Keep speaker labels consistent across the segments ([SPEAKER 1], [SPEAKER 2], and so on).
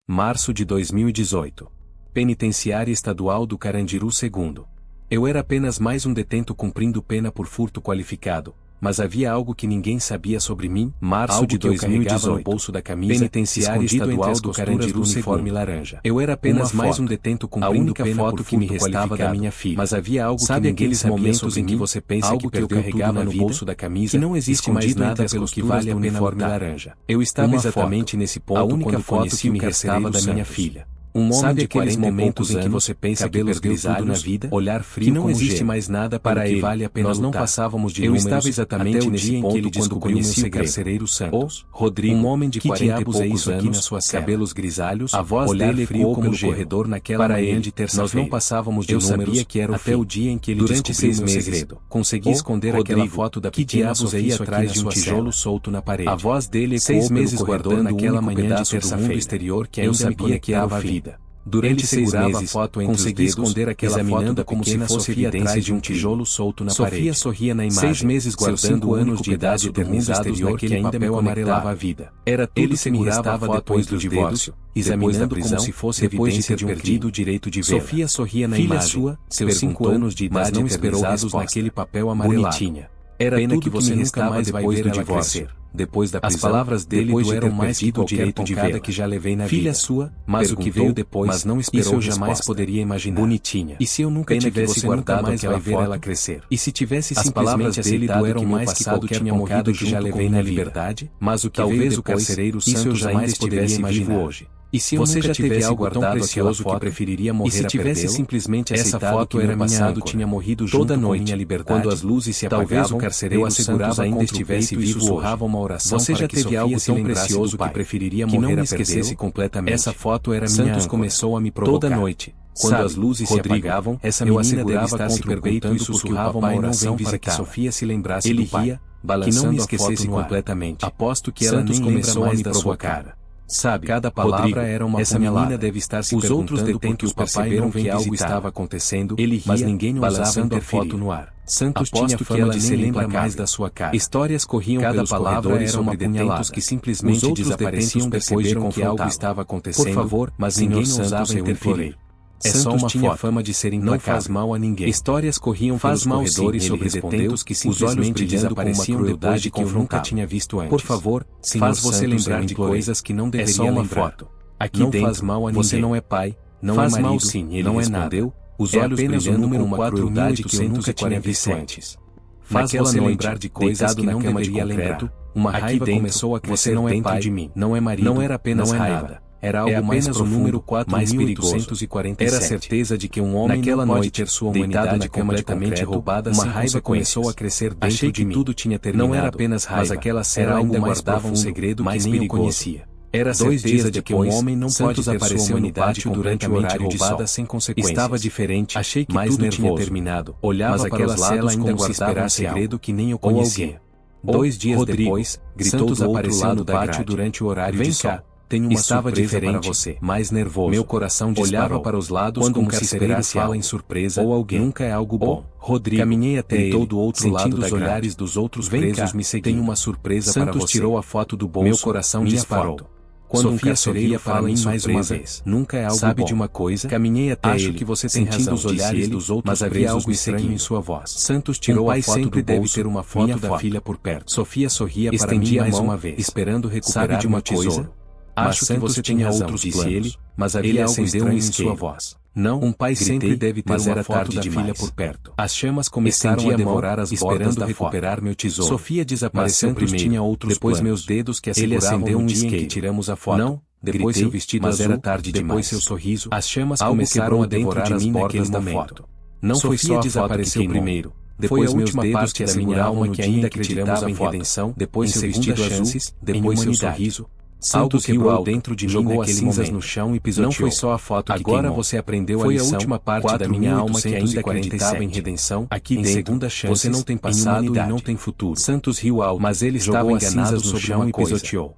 [SPEAKER 1] Março de 2018. Penitenciária Estadual do Carandiru II. Eu era apenas mais um detento cumprindo pena por furto qualificado, mas havia algo que ninguém sabia sobre mim. Março de 2018. No bolso da camisa, Penitenciária Estadual do Carandiru uniforme laranja. Eu era apenas mais um detento cumprindo pena por que me restava da minha filha, mas havia algo que ninguém sabia momentos em que você pensa algo que eu carregava no bolso da camisa, que não existe mais nada pelo que vale a uniforme laranja. Eu estava exatamente nesse ponto quando conheci o que me restava da minha filha. Um homem de 40 momentos em que você pensa que perdeu tudo na vida, olhar frio, que não existe mais nada para ele, vale a pena nós não passávamos de números. Eu estava exatamente nesse ponto quando conheci o carcereiro Santos. Rodrigo, um homem de 40 e poucos anos, cabelos grisalhos, a voz dele ecoou pelo corredor naquela manhã de terça-feira. Nós não passávamos de números. Eu sabia que era o até o dia em que ele durante 6 meses consegui esconder aquela foto da pequena Sofia atrás de um tijolo solto na parede. A voz dele ecoou 6 meses guardando naquela manhã de terça-feira exterior que ainda sabia que era a vida. Durante 6 meses, a foto entre consegui os dedos, esconder aquela foto como se fosse evidência de um tijolo solto na parede. Sofia sorria na imagem, 6 meses guardando anos de idade eternizados naquele papel amarelava a vida. Era tudo ele que me restava depois do divórcio, examinando como se fosse evidência de um perdido direito de ver. Sofia sorria na imagem, sua, seus 5 anos de idade não eternizados naquele papel amarelado. Bonitinha. Era pena que você nunca mais vai ver do divórcio. Depois da prisão, as palavras dele doeram mais que o direito de ver que já levei na vida. Filha sua, mas o que veio depois, mas não esperou isso eu jamais poderia imaginar. Bonitinha. E se eu nunca tivesse guardado mais vai ver ela crescer. E se tivesse simplesmente dele doeram mais que qualquer tinha morrido que já levei na liberdade, mas o que talvez o carcereiro Santos eu jamais poderia imaginar hoje. E se você já teve algo tão precioso que preferiria morrer a perdê-lo? E se tivesse simplesmente essa foto era passado tinha morrido toda noite minha liberdade. Quando as luzes se apagavam, talvez o carcereiro assegurava ainda estivesse vivo e sussurrava uma oração. Você já teve algo tão precioso que preferiria morrer a perdê-lo? Completamente. Essa foto era minha Santos começou a me provocar toda noite. Quando as luzes se apagavam, essa menina deve estar se perguntando e sussurrava uma oração para que Sofia se lembrasse do pai, balançando que não me esquecesse completamente. Aposto que ela nem começou a me provocar. Sabe, cada palavra era uma essa menina deve estar se os outros detentos perceberam que algo estava acontecendo, ele ria, mas ninguém balançando a foto no ar. Santos tinha que ela se lembra mais da sua cara. Histórias corriam pelos corredores sobre detentos que simplesmente desapareciam perceberam que algo estava acontecendo. Por favor, mas ninguém ousava interferir. Santos tinha fama de ser implacável. Não faz mal a ninguém. Histórias corriam pelos corredores sobre detentos que simplesmente desapareciam depois de que eu nunca tinha visto antes. Por favor, faz você lembrar de coisas que não deveria lembrar. Foto. Aqui não faz mal a ninguém. Você não é pai, não faz é marido, mal sim, ele não respondeu. Os olhos apenas o número com 4.000 que eu nunca tinha visto antes. Faz você lembrar de coisas que não deveria lembrar. Uma raiva começou a crescer dentro de mim. Não é marido, não era apenas raiva. Era algo mais profundo, o número 4.847. Era a certeza de que um homem naquela noite ter sua humanidade completamente roubada. Uma raiva começou a crescer dentro de mim. Tudo tinha terminado. Não era apenas raiva, mas aquela cena ainda guardava um segredo que nem eu conhecia. Era a certeza de que um homem não pode ter sua humanidade durante o horário de sol. Sem consequências. Estava diferente. Achei que tudo tinha terminado. Olhava para os lados ainda guardava um segredo que nem eu conhecia. 2 dias depois, gritou do outro lado do pátio durante o horário de sol. Tenho uma estava diferente para você, mais nervoso. Meu coração disparou. Olhava para os lados quando como se esperasse fala em surpresa ou alguém. Nunca é algo bom. Rodrigo, caminhei até ele, do outro lado os olhares dos outros presos me seguiam. Tenho uma surpresa para você. Tirou a foto do bolso. Meu coração disparou. Quando Sofia sorria fala em mais uma vez. Nunca é algo sabe bom. De uma coisa? Caminhei até acho ele. Que você tem razão, os olhares dos outros mas havia algo estranho em sua voz. Santos tirou a foto sempre do bolso, deve ter uma foto da filha por perto. Sofia sorria para mim mais uma vez, esperando recuperar de uma coisa. Acho que você tinha outros planos, mas havia algo estranho em sua voz. Não, um pai sempre deve ter uma foto da filha por perto. As chamas começaram a devorar as bordas da recuperar meu tesouro. Sofia desapareceu primeiro, tinha outros depois planos. Meus dedos que ele acendeu um dia em que tiramos a foto. Não, depois seu vestido azul, era tarde demais. Depois seu sorriso. As chamas começaram a devorar as bordas da foto. Não foi só desapareceu primeiro. Depois foi a última parte da minha alma que ainda acreditava em redenção. Depois seu vestido azul. Depois seu sorriso. Santos quebrou dentro de mim jogou as cinzas no chão e pisoteou. Não foi só a foto que agora queimou. Você aprendeu a lição. Foi a última parte da minha alma que ainda acreditava em redenção. Aqui em segunda chance, você não tem passado e não tem futuro. Santos riu alto, mas ele estava enganado no chão e pisoteou.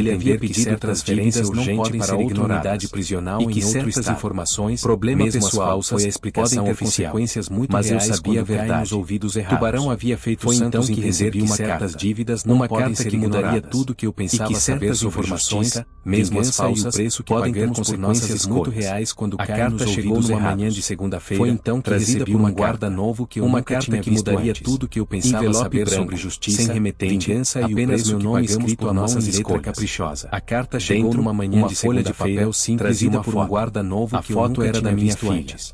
[SPEAKER 1] ele havia pedido transferência urgente para outra unidade prisional em outro estado. Informações, problema pessoal foi a explicação oficial, mas eu sabia a verdade. Ouvidos errados. Tubarão havia feito foi então que recebi uma certas dívidas não podem ser mudaria tudo que eu pensava saber sobre informações, mesmo as falsas, preço que podem ter consequências muito reais quando a carta chegou numa manhã de segunda-feira. Foi então que recebi uma guarda novo que eu nunca tinha visto mudaria tudo que eu pensava saber sobre justiça, sem remetente, vingança e apenas meu nome escrito à mão em letra caprichosa. A carta chegou numa manhã de folha de papel simples trazida por um guarda novo que eu nunca tinha visto antes.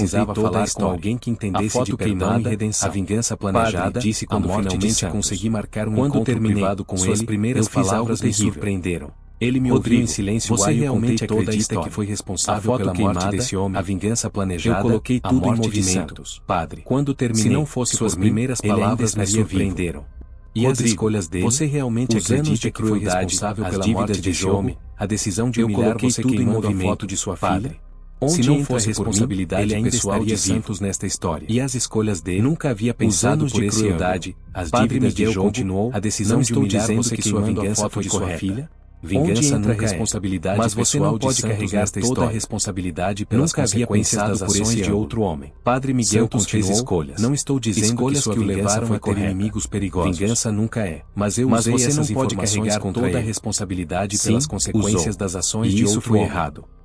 [SPEAKER 1] precisava falar com alguém que entendesse de perdão e redenção. A vingança planejada,
[SPEAKER 2] Padre,
[SPEAKER 1] disse quando finalmente consegui marcar um encontro privado com
[SPEAKER 2] suas
[SPEAKER 1] ele,
[SPEAKER 2] primeiras
[SPEAKER 1] palavras me surpreenderam. Ele me ouviu em silêncio. Você realmente acredita que foi responsável pela morte desse homem? A vingança planejada. Eu coloquei tudo em movimento, padre. Quando terminei, se não fosse suas primeiras palavras me surpreenderam. E as escolhas dele? Você realmente acredita que foi responsável pela morte desse homem? A decisão de humilhar você queimando a foto de sua filha? Se não fosse a responsabilidade ele ainda estaria Santos nesta história. E as escolhas dele? Nunca havia pensado por esse crueldade. As dívidas de jogo continuou. A decisão de humilhar você que sua vingança foi de sua filha? Vingança nunca é responsabilidade, mas você não pode carregar toda a responsabilidade pelas consequências das ações de outro homem. Padre Miguel fez escolhas. Não estou dizendo que sua vingança foi ter inimigos perigosos. Vingança nunca é. Mas você não pode carregar toda a responsabilidade pelas consequências das ações de outro homem. E isso foi errado.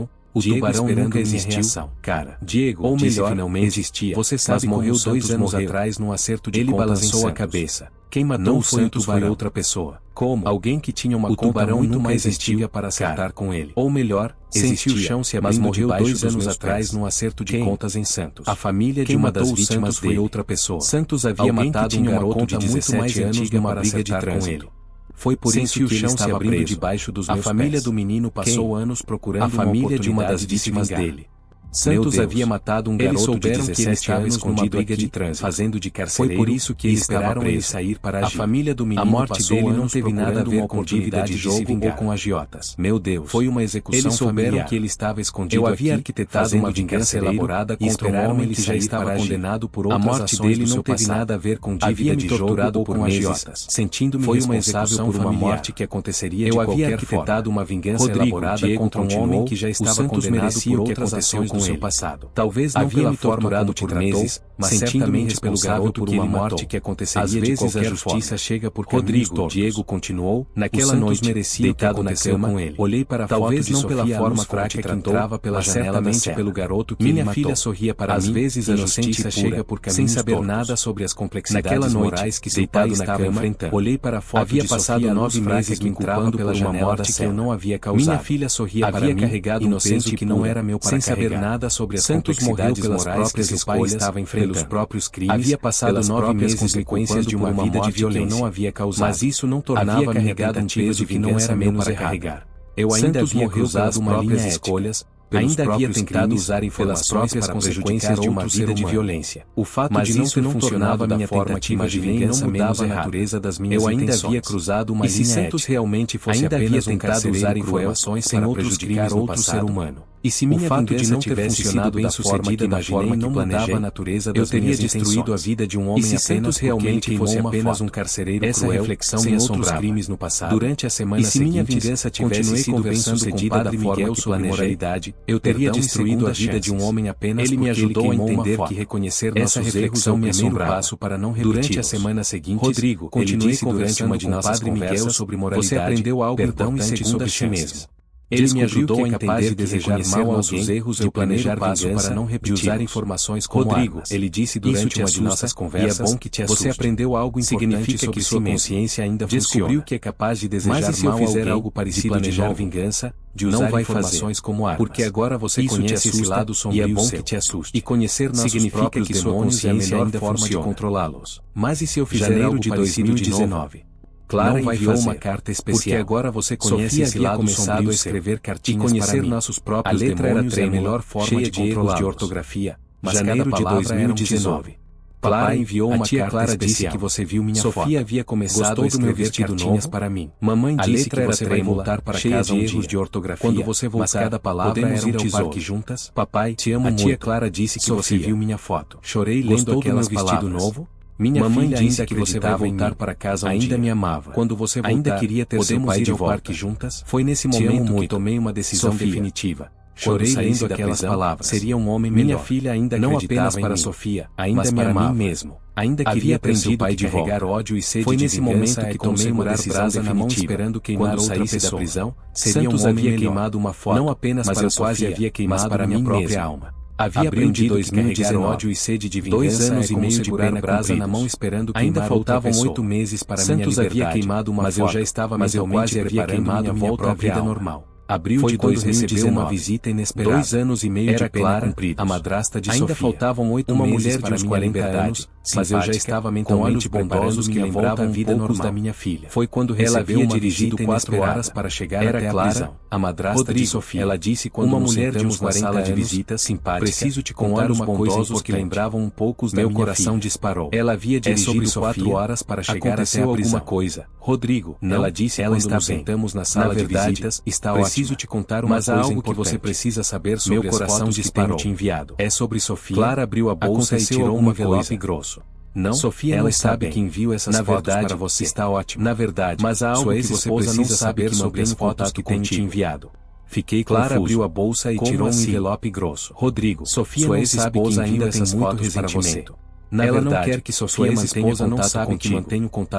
[SPEAKER 1] Não, o tubarão nunca existiu, cara. Diego, ou melhor, finalmente existia. Você sabe, morreu 2 anos atrás num acerto de contas. Ele balançou a cabeça. Quem matou o Santos foi outra pessoa. Como? Alguém que tinha uma conta muito mais antiga para acertar com ele. Ou melhor, sentiu o chão se abrindo, mas morreu 2 anos atrás num acerto de contas em Santos. A família de uma das vítimas foi outra pessoa. Santos havia matado um garoto de 17 anos numa briga de trânsito. Foi por isso que ele estava preso debaixo dos meus pés. A família do menino passou anos procurando a família de uma das vítimas dele. Santos havia matado um garoto de 17 anos numa briga de trânsito, fazendo de carcereiro. Foi por isso que eles esperaram ele sair para agir. A família do menino, a morte dele não teve nada a ver com dívida de jogo ou com agiotas. Meu Deus, foi uma execução familiar. Eles souberam que ele estava escondido. Eu havia arquitetado uma vingança elaborada contra um homem que já estava condenado por outras ações. A morte dele não teve nada a ver com dívida de jogo ou com agiotas. Sentindo-me responsável por uma morte que aconteceria de qualquer forma. Eu havia arquitetado uma vingança elaborada contra um homem que já estava condenado por outras ações do seu passado. Talvez não pela forma como por meses, mas sentindo-me responsável por uma morte que aconteceria de qualquer forma. A justiça chega por Rodrigo. Diego continuou. Naquela noite, merecia deitado na cama com ele. Olhei para a talvez foto de não Sofia, pela forma fraca que entrava pela janela da cela. Pelo garoto que minha filha sorria para mim. Às vezes a justiça chega por caminhos sem saber nada sobre as complexidades morais que seu pai estava enfrentando. Olhei para a foto havia passado 9 meses que entrava pela janela da cela. Que eu não havia causado. Minha filha sorria para mim, carregado inocente que não era meu para sem saber nada sobre as complexidades morais que seu pai estava enfrentando. Pelos próprios crimes, havia passado 9 meses consequências de uma vida de violência que eu não havia causado. Mas isso não tornava carregado um peso que não era menos para carregar. Eu ainda havia cruzado uma linha escolhas, ainda havia tentado usar informações para consequências de uma vida de violência. O fato de isso não funcionava da minha tentativa de vingança mudava a natureza das minhas intenções. Eu ainda havia cruzado uma linha ética. E se Santos realmente fosse apenas um carcereiro usar informações sem outros crimes outro ser humano? E se minha vingança não tivesse sido bem sucedida da forma que planejei, a natureza das eu teria destruído a vida de um homem apenas Santos realmente fosse apenas um carcereiro essa cruel, reflexão sem outros crimes no passado. Durante a semana seguinte, e se minha vingança tivesse sido bem sucedida da forma que planejei, moralidade, eu teria destruído a vida de um homem apenas ele me ajudou a entender que reconhecer nossos erros é o primeiro passo para não repetir. Durante a semana seguinte, Rodrigo, continuei conversando com o Padre Miguel sobre moralidade, você aprendeu algo importante sobre si mesmo. Ele me ajudou a entender de desejar mal aos erros e planejar vingança para não repetir, de usar informações como armas. Ele disse durante uma de nossas conversas, e é bom que te assuste. Você aprendeu algo importante sobre que sua consciência ainda descobriu que é capaz de desejar mal a alguém, fizer algo parecido, de planejar vingança, de usar informações como armas. Porque agora você conhece esse lado sombrio e é bom que te assuste. E conhecer nossos próprios demônios é a melhor forma de controlá-los. Mas e se eu fizer algo de 2019? Clara enviou uma carta especial. Porque agora você conhece esse lado começado a escrever cartinhas e conhecer para mim. Nossos próprios demônios é a melhor forma de erros de ortografia. Janeiro de 2019. Clara enviou uma carta Clara disse que você viu minha foto. Sofia havia começado a escrever cartinhas para mim. Mamãe disse que você vai voltar para casa de erros de ortografia. Quando você voltar, cada palavra era um tesouro. Juntas? Papai, te amo muito. A tia Clara disse que você viu minha foto. Chorei lendo aquelas palavras. Novo? Minha mamãe disse que você vai voltar para casa um ainda dia. Me amava. Quando você voltar, ainda queria ter seu pai de volta. Parque juntas? Foi nesse momento que tomei uma decisão definitiva. Chorei lendo aquelas palavras. Seria um homem melhor. Minha filha ainda não apenas para Sofia, ainda me amava. Mim mesmo. Ainda queria aprendido pai de carregar ódio e sede. Foi nesse momento que tomei uma decisão na mão esperando queimar outra pessoa. Da prisão, seria um homem queimado uma foto. Não apenas para eu quase havia queimado para minha própria alma. Havia aprendido 2019 ódio e sede de vingança. 2 anos e meio de pena brasa na mão esperando queimar. Ainda faltavam 8 meses para minha liberdade. Santos havia queimado uma foto, mas eu já estava mentalmente preparando minha volta à vida normal. Abril de 2019 recebeu uma visita inesperada. 2 anos e meio de pena cumpridos. A madrasta de Sofia. Ainda faltavam 8 meses para minha liberdade, mas eu já estava mentalmente bondosos que lembravam a vida normal da minha filha. Foi quando ela havia dirigido 4 horas para chegar até a prisão. A madrasta de Sofia. Ela disse quando uma mulher de uns 40 anos de visita simpática. Preciso te contar uma coisa que lembravam um pouco da minha filha. Meu coração disparou. Ela havia dirigido 4 horas para chegar até a prisão. Alguma coisa. Rodrigo, ela disse quando nos sentamos na sala de visitas, está ótimo. Preciso te contar uma coisa algo que você precisa saber sobre meu coração as fotos que tenho te enviado. É sobre Sofia. Clara abriu a bolsa e tirou um envelope grosso. Não, Sofia ela sabe que enviou essas fotos para você. Está ótimo. Na verdade, mas há algo que você precisa saber sobre as fotos que tenho te enviado. Fiquei Clara confuso. Abriu a bolsa e tirou um envelope grosso. Rodrigo, Sofia sua ex-esposa ainda essas fotos para você. Ela não quer que Sofia mantenha contato contigo.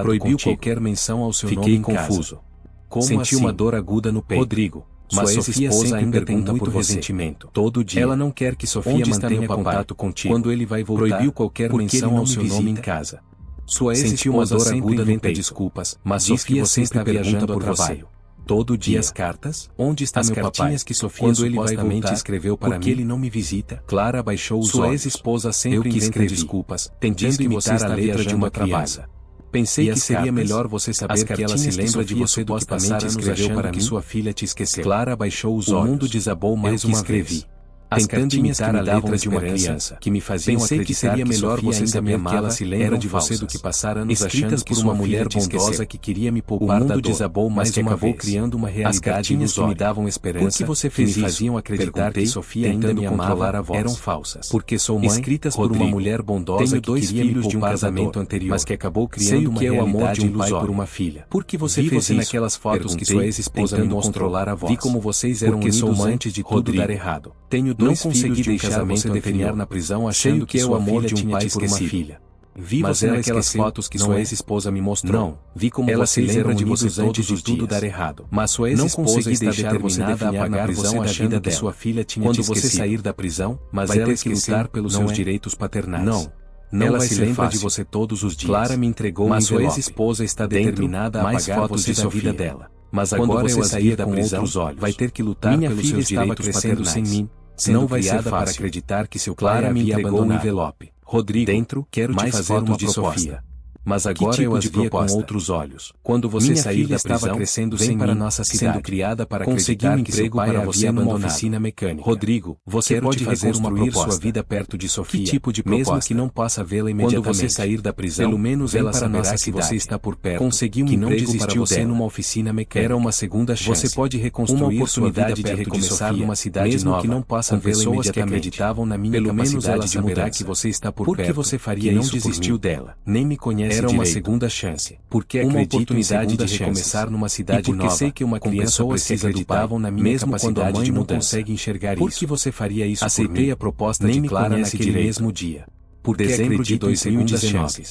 [SPEAKER 1] Proibiu qualquer menção ao seu nome em casa. Confuso. Senti uma dor aguda no peito. Rodrigo. Mas Sofia ainda tem muito ressentimento. Todo dia. Ela não quer que Sofia mantenha contato contigo. Quando ele vai voltar, proibiu qualquer menção ao seu nome em casa. Sua ex-esposa sempre inventa desculpas, mas Sofia sempre viajando por trabalho. Todo dia as cartas? Onde está meu papai? Que Sofia quando ele supostamente escreveu para mim, ele não me visita. Clara abaixou os olhos. Sua ex-esposa sempre inventa desculpas, tentando imitar a letra de uma criança. Pensei que seria melhor você saber que ela se lembra de você do que passar anos escreveu para que sua filha te esqueceu. Clara baixou os olhos. O mundo desabou mais uma vez. tentando imitar a letra de uma criança, que me faziam acreditar que seria melhor você saber que ela se lembra de você do que passar anos achando por uma mulher bondosa que queria me poupar da dor, desabou, mas que acabou criando uma realidade que me davam esperança, que você fez me faziam acreditar que Sofia ainda me amava, eram falsas. Porque sou mãe, escritas por uma mulher bondosa que queria me poupar de um casamento anterior, mas que acabou criando uma realidade ilusória por uma filha. Por que você fez isso naquelas fotos que sua ex-esposa me mostrou? Vi como vocês eram unidos antes de tudo dar errado. Tenho dois filhos de um casamento anterior na prisão achando que o amor de um pai por uma filha. Vi você naquelas fotos que sua ex-esposa me mostrou. Não, vi como ela se lembra de você antes de tudo dar errado. Mas sua ex-esposa está determinada a pagar você da vida da sua filha tinha quando você sair da prisão, mas ela tem que lutar pelos seus direitos paternais. Não ela se lembra de você todos os dias. Clara me entregou mas sua ex-esposa está determinada a pagar você da vida dela. Mas agora você sair da prisão, vai ter que lutar pelos seus direitos paternais. Sem mim, não vai ser fácil para acreditar que seu Clara me entregou um envelope. Rodrigo, dentro, quero te fazer uma de Sofia. Mas agora tipo eu as via com outros olhos. Quando você sair da prisão, estava crescendo sem para nossa cidade, sendo criada para conseguir um emprego para você numa oficina mecânica. Rodrigo, você pode fazer uma proposta. Sua vida perto de Sofia. Que tipo de proposta? Mesmo que não possa vê-la imediatamente. Quando você sair da prisão, pelo menos ela saberá que você está por perto. Conseguiu um emprego para você numa oficina mecânica. Era uma segunda chance. Você pode reconstruir uma oportunidade de recomeçar numa cidade nova, que não possa vê-la imediatamente. Que acreditavam na minha pelo menos ela saberá que você está por perto. Por que você faria isso? Não desistiu dela. Nem me conhece. Era uma segunda chance. Porque uma oportunidade de recomeçar numa cidade nova. Porque sei que uma criança precisa do pai, na minha mesmo quando a mãe não consegue enxergar isso. Por que você faria isso? Aceitei a proposta de Clara naquele mesmo dia. Por dezembro de 2019.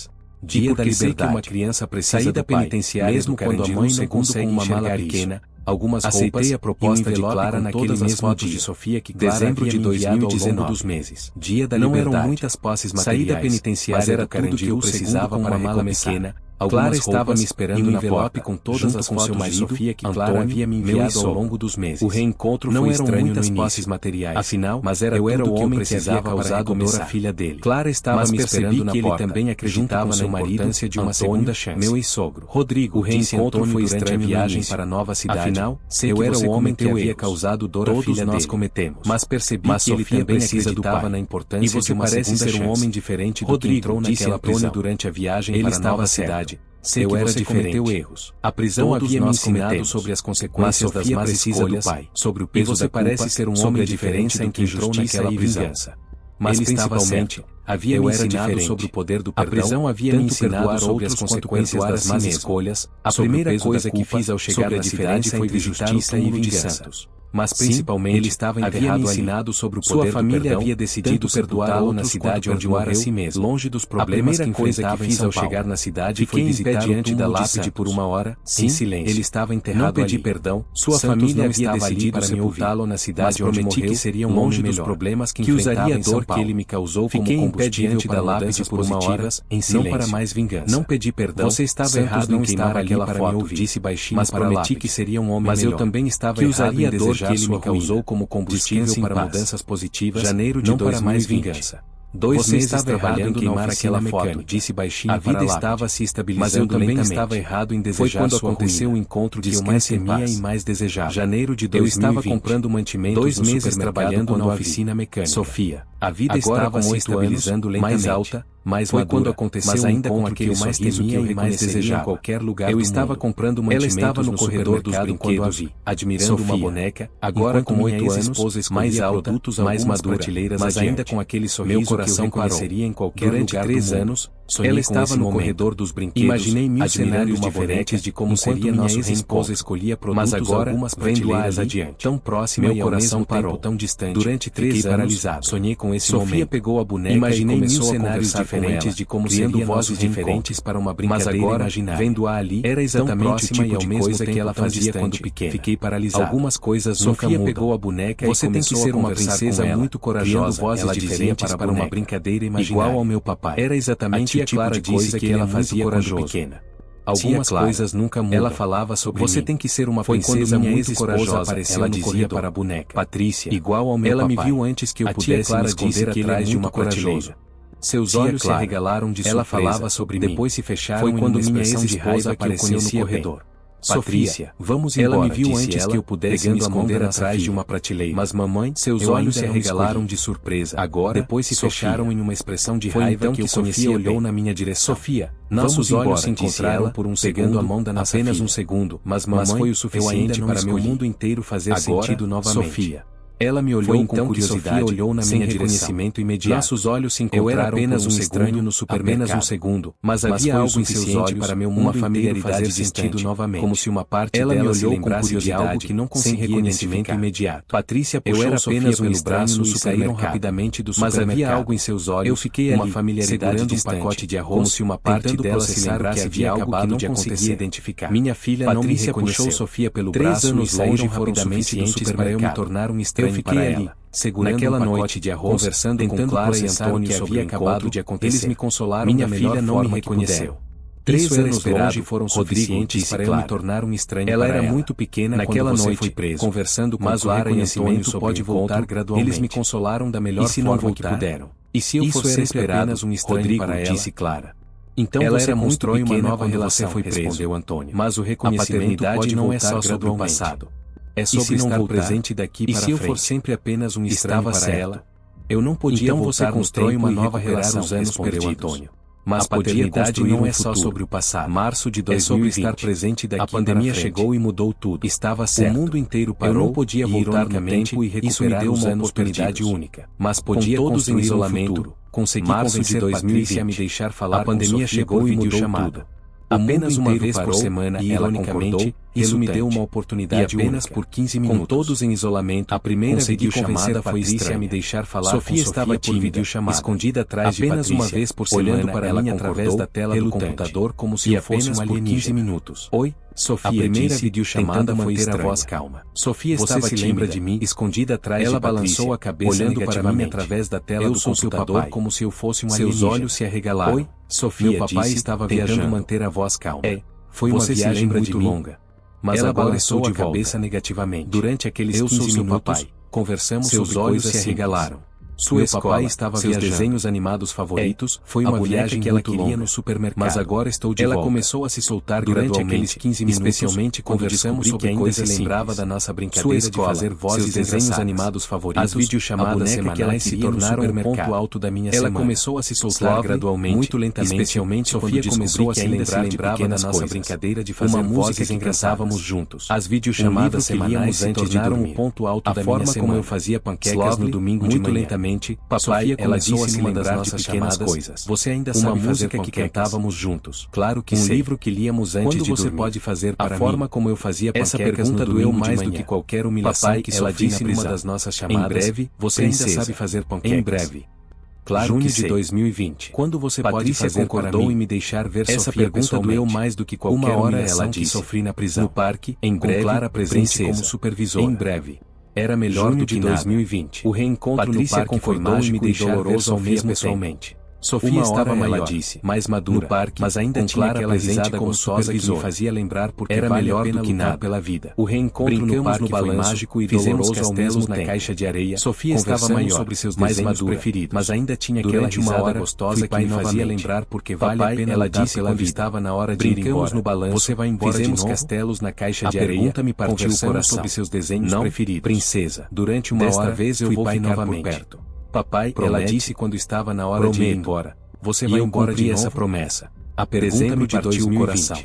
[SPEAKER 1] Dia da liberdade. Uma criança precisa da penitenciária mesmo quando a mãe não consegue uma mala pequena. Algumas roupas, a proposta de Clara naquele mesmo dia. De Sofia que dezembro de 2019 dos meses. Dia da liberdade. Não eram muitas posses materiais, saída penitenciária mas era tudo que eu precisava para uma mala pequena. Clara estava me esperando no envelope com todas as fotos de Sofia que Clara havia me enviado ao longo dos meses. O reencontro não foi estranho muitas posses materiais. Afinal, mas era eu era o homem que precisava causado dor a filha dele. Clara estava me esperando na porta. Ele também acreditava na importância de uma segunda chance. Meu ex-sogro, Rodrigo, o reencontro foi durante a viagem para a nova cidade. Afinal, eu era o homem que havia causado dor a filha dele. Todos nós cometemos. Mas percebi que ele também acreditava na importância de uma segunda chance. E você parece ser um homem diferente do que entrou naquela prisão. Durante a viagem para a nova cidade. Sei que você cometeu erros. A prisão havia me ensinado sobre as consequências das más escolhas, sobre o peso da culpa, parece ser um homem diferente em que entrou naquela vingança. Mas principalmente, havia me ensinado sobre o poder do perdão. A prisão havia me ensinado sobre as consequências das más escolhas. A primeira coisa que fiz ao chegar na cidade foi visitar o túmulo de Santos. Mas principalmente, ele estava enterrado ensinado sobre o poder do perdão. Sua família havia decidido perdoá-lo na cidade onde morreu a si mesmo, longe dos problemas que enfrentava em São Paulo. Chegar na cidade foi visitar diante da lápide por uma hora, em silêncio. Ele estava enterrado ali. Não pedi perdão. Sua família havia decidido para sepultá-lo na cidade onde morreu, que seria longe dos problemas que usaria a dor que ele me causou como combustível da lápide por uma hora, em silêncio. Não para mais vingança. Não pedi perdão. Você estava errado em queimar aquela foto, disse baixinho, mas prometi que seria um homem melhor. Mas eu também estava errado em desejar que ele me causou como combustível para mudanças positivas, janeiro de 2020. Para mais vingança. 2 meses estava trabalhando em queimar aquela foto, disse baixinho. A vida estava se estabilizando mas eu também lentamente. Estava errado em desejar. Foi quando aconteceu o encontro que eu mais temia e mais desejava. Janeiro de 2020. Eu estava comprando mantimentos 2 meses trabalhando na oficina mecânica. Sofia. A vida estava se estabilizando lentamente. Mais alta, mais foi quando aconteceu mas ainda com aquele mais temia e mais desejava. Em qualquer lugar eu estava comprando mantimentos ela estava no corredor dos brinquedos, admirando uma boneca. Agora com 8 anos, mais alta, mais madura, mas ainda com aquele sorriso que eu reconheceria em qualquer lugar 3 anos. Ela estava no corredor dos brinquedos. Imaginei 1000 cenários diferentes de como seria nossa ex-esposa escolhia produtos, mas agora algumas prateleiras adiante, tão próxima e ao mesmo tempo tão distante. Durante 3 anos, paralisado. Sonhei com esse momento. Sofia pegou a boneca imaginei e começou 1000 cenários diferentes de como seria vozes diferentes para uma brincadeira. Mas agora, vendo-a ali, era exatamente o tipo de coisa que ela fazia quando pequena. Fiquei paralisado. Algumas coisas nunca mudam. Sofia pegou a boneca e começou a conversar com ela. Você tem que ser uma princesa muito corajosa. Ela diferentes para uma brincadeira imaginária. Igual ao meu papai. Era exatamente a tipo Clara de coisa que ela fazia quando pequena. Algumas coisas nunca mudam. Ela falava sobre você tem que ser uma princesa muito corajosa. Ela dizia para a boneca Patrícia, igual ao meu papai. Ela me viu antes que eu pudesse me esconder atrás de uma prateleira. Seus olhos se arregalaram de surpresa. Ela falava sobre mim. Depois se fecharam. Foi quando minha ex-esposa apareceu no corredor. Patrícia, vamos embora. Ela me viu antes que eu pudesse me esconder atrás de uma prateleira. Mas mamãe, seus olhos se arregalaram de surpresa. Agora, depois se fecharam em uma expressão de raiva então que eu conhecia. Olhou na minha direção. Sofia, nossos olhos se encontraram por um segundo, a mão da nossa apenas filha. Um segundo. Mas mamãe, foi o suficiente para meu mundo inteiro fazer sentido novamente. Sofia. Ela me olhou então com curiosidade, olhou na minha reconhecimento imediato. Nossos olhos se encontraram. Eu era apenas um estranho no supermercado. Apenas um segundo, mas havia algo em seus olhos para meu mundo, uma familiaridade fazer sentido novamente, como se uma parte dela me olhou com curiosidade de algo que não conseguia reconhecimento imediato. Patrícia puxou. Eu era apenas um estranho e saíram rapidamente do supermercado. Mas havia algo em seus olhos. Eu fiquei ali, uma familiaridade segurando um pacote de arroz, como se uma parte dela se lembrasse que havia algo que não conseguia identificar. Minha filha não me reconheceu. Puxou Sofia pelo braço. 3 anos longe foram suficientes para eu me tornar um estranho. Eu fiquei ali, segurando naquela noite de arroz, conversando com Clara e Antônio que havia acabado de acontecer. Eles me consolaram. Minha filha não me reconheceu. 3 anos longe foram suficientes para eu me tornar um estranho. Ela era muito pequena naquela noite, foi preso. Conversando com Clara e Antônio pode voltar gradualmente. Eles me consolaram da melhor forma que puderam. E se eu fosse apenas um estranho para ela, disse Clara. Então ela você constrói uma nova relação, foi preso, respondeu Antônio. Mas o reconhecimento pode não é só sobre o passado. É sobre estar presente daqui para frente. E se eu for sempre apenas um estranho para ela, eu não podia então voltar. Você constrói uma nova relação, respondeu Antônio. Mas a paternidade não é só sobre o passado. Março de 2020. É sobre estar presente daqui. A pandemia chegou e mudou tudo. Estava certo. O mundo inteiro parou. Eu não podia voltar no tempo e recuperar uma oportunidade única. Mas podia com todos em isolamento. Consegui convencer Patrícia a me deixar falar. A pandemia chegou e mudou tudo. Apenas uma vez por semana, ela concordou. Isso me deu uma oportunidade apenas por 15 minutos. Com todos em isolamento, a primeira videochamada foi Patrícia a me deixar falar. Sofia estava tímida, escondida atrás de Patrícia. Apenas uma vez por semana, olhando para mim através da tela do computador como se eu fosse um alienígena. 15 minutos. Oi, Sofia, a primeira videochamada foi estranha. A voz calma. Sofia estava tímida, lembra de mim, escondida atrás de Patrícia. Ela balançou a cabeça olhando para mim através da tela do computador como se eu fosse um alienígena. Seus olhos se arregalaram. Oi, Sofia, meu papai estava tentando manter a voz calma. Foi uma viagem muito longa. Mas ela balançou a cabeça negativamente. Durante aqueles 15 minutos, conversamos sobre coisas se arregalaram. Sua escola estava seus desenhos animados favoritos, foi uma viagem que ela queria no supermercado. Mas agora estou de volta. Ela começou a se soltar durante aqueles 15 minutos, especialmente conversamos sobre coisas se lembrava da nossa brincadeira de fazer vozes, seus desenhos animados favoritos. As videochamadas semanais se tornaram um ponto alto da minha semana. Ela começou a se soltar gradualmente, muito lentamente, especialmente Sofia começou a se lembrar de pequenas nossa brincadeira de fazer música que cantávamos juntos. As videochamadas semanais se tornaram um ponto alto da minha semana. A forma como eu fazia panquecas no domingo muito lentamente. Papai, ela disse uma das nossas pequenas coisas. Você ainda sabe uma música que cantávamos juntos. Claro que sei. Um livro que líamos antes de dormir. Quando você pode fazer para mim? A forma como eu fazia panquecas no domingo de manhã. Essa pergunta doeu mais do que qualquer humilhação. Papai, que ela disse numa das nossas chamadas. Em breve, você ainda sabe fazer panquecas. Em breve. Claro, junho de 2020. Quando você pode fazer concordou em me deixar ver Sofia essa pergunta doeu mais do que qualquer humilhação que sofri na prisão. No parque, em breve, Clara presente como supervisora. Em breve. Era melhor do que 2020. O reencontro Patrícia no parque foi mágico e doloroso ao mesmo pessoalmente. Sofia estava maior, disse, mais madura, no parque, mas ainda tinha aquela risada gostosa que me fazia lembrar porque era melhor do que nada pela vida. O reencontro no parque foi mágico e doloroso castelos na caixa de areia. Sofia estava maior, sobre seus mais madura, preferidos, mas ainda tinha aquela risada gostosa que me fazia lembrar porque vale a pena. Ela disse quando estava na hora de ir embora. No balanço, você vai embora de novo? Castelos na caixa de areia. A pergunta me partiu o coração. Sobre seus desenhos preferidos. Princesa, durante uma hora vez eu vou ficar por perto. Papai, ela disse quando estava na hora de ir embora. Você vai embora de essa promessa. A pergunta me partiu o coração.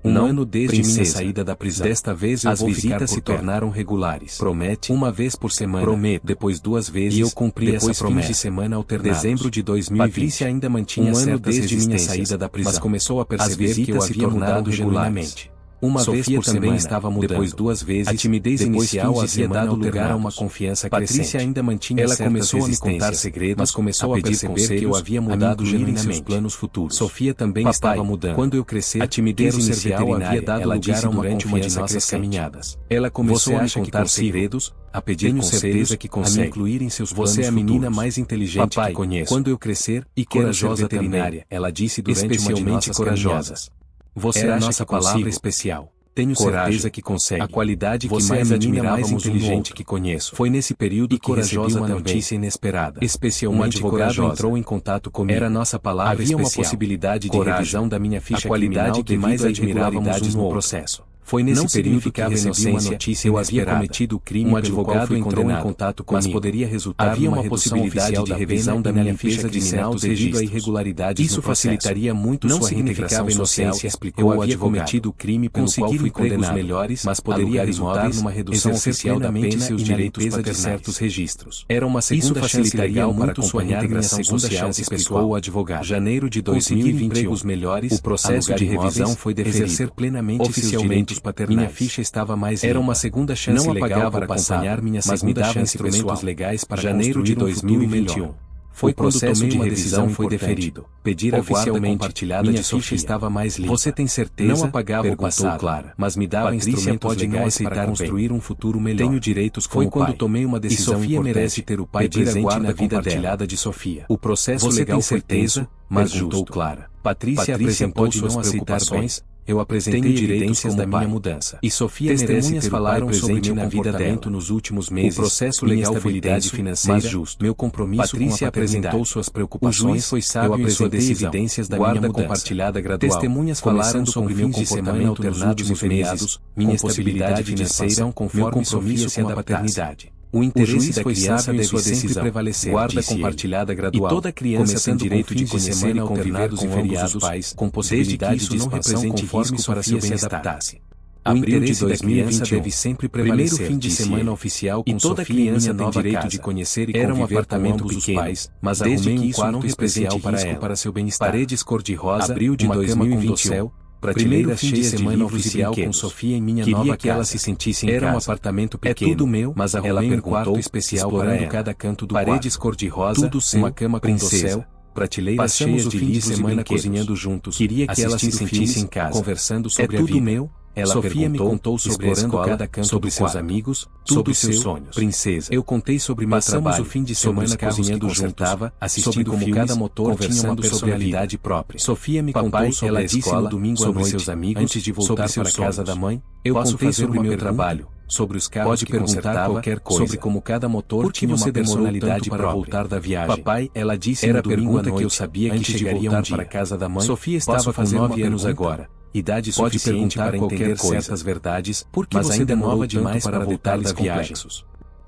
[SPEAKER 1] Um ano desde minha saída da prisão. Desta vez eu vou ficar por perto. As visitas se tornaram regulares. Promete. Uma vez por semana. Prometo. Depois 2 vezes. E eu cumpri essa promessa. Fins de semana alternados. Dezembro de 2020. Patrícia ainda mantinha certas desde minha saída da prisão. Mas começou a perceber que eu havia mudado regularmente. Uma vez por semana estava mudando. Depois 2 vezes. A timidez inicial havia dado lugar a uma confiança crescente. Patrícia ainda mantinha ela começou a me contar segredos, mas começou a perceber que eu havia mudado genuinamente seus planos futuros. Sofia também estava mudando. Quando eu crescer, a timidez inicial havia dado lugar a uma confiança de nossas caminhadas. Ela começou a me contar segredos, a pedir conselhos, a me incluir em seus planos futuros. Você é a menina mais inteligente que conheço. Quando eu crescer, e corajosa veterinária, ela disse durante uma de nossas caminhadas. Você é a nossa palavra especial. Tenho certeza que consegue. A qualidade que mais admirávamos mais inteligente que conheço. Foi nesse período que recebi uma notícia inesperada. Especialmente um advogado entrou em contato comigo. Era nossa palavra especial. Havia uma possibilidade de revisão da minha ficha criminal que mais admirávamos no processo. Foi nesse período que recebi uma notícia eu havia cometido o crime. Um advogado entrou em contato comigo, mas poderia resultar havia uma possibilidade de revisão da minha ficha criminal devido a irregularidades. Isso facilitaria muito sua reintegração social. Eu havia cometido o crime pelo qual fui condenado melhores, mas poderia resultar numa redução oficial da pena e seus direitos de certos registros. Era uma segunda chance legal para sua reintegração social, explicou o advogado. Janeiro de 2021. Melhores, o processo de revisão foi deferido. Exercer plenamente oficialmente minha ficha estava mais limpa. Era uma segunda chance não legal para acompanhar minha segunda chance instrumentos legais para janeiro de 2021. Foi quando tomei uma decisão foi deferido. Pedir oficialmente compartilhada minha ficha estava mais limpa. Você tem certeza? Não apagava o passado, Clara, mas me dava instrumentos legais para construir um futuro melhor. Tenho direitos como pai. Foi quando tomei uma decisão e Sofia merece ter o pai presente na vida compartilhada de Sofia. O processo legal foi tenso, mas justo. Clara. Patrícia apresentou suas preocupações. Eu apresentei evidências da minha mudança. E Sofia testemunhas falaram sobre meu comportamento nos últimos meses. O processo legal foi tenso, financeira, mas justo. Meu compromisso Patrícia apresentou suas preocupações. O juiz foi sábio em sua decisão. Evidências da minha mudança. Compartilhada gradual. Testemunhas falaram sobre meu comportamento nos últimos meses, minha estabilidade financeira, meu compromisso com a paternidade. O interesse da criança deve sempre prevalecer. Guarda compartilhada gradual. E toda criança tem direito de conhecer e conviver com ambos os pais, com possibilidade de expansão conforme Sofia se adaptasse. O interesse da criança deve sempre prevalecer. Primeiro fim de semana oficial com toda criança tem direito de conhecer e conviver com apartamento dos pais, mas desde que isso não represente risco para seu bem-estar. Paredes cor-de-rosa, abril de 2021. Primeiro fim de semana oficial com Sofia em minha nova casa. Queria que ela se sentisse em casa. Era um apartamento pequeno, é tudo meu, mas ela perguntou um quarto especial para ela. Cada canto do paredes cor-de-rosa, tudo seu, uma cama com dossel, prateleiras cheias de livros e semana cozinhando juntos. Queria que ela se sentisse em casa, conversando sobre a vida. É tudo meu. Ela Sofia me contou sobre explorando cada canto sobre seus amigos, sobre seus sonhos. Princesa. Eu contei sobre meu trabalho, o fim de semana cozinhando juntos, assistindo como cada motor tinha uma personalidade própria. Sofia me contou sobre ela disse no domingo sobre seus amigos, antes de voltar para a casa da mãe. Eu contei sobre meu trabalho, sobre os carros pode que perguntar qualquer coisa, sobre como cada motor tinha uma personalidade para voltar da viagem. Papai, ela disse era no domingo à noite, que eu sabia que chegaria um dia para a casa da mãe. Sofia estava com 9 anos agora. Idade pode perguntar para entender certas verdades, mas ainda é nova demais para voltar da viagem.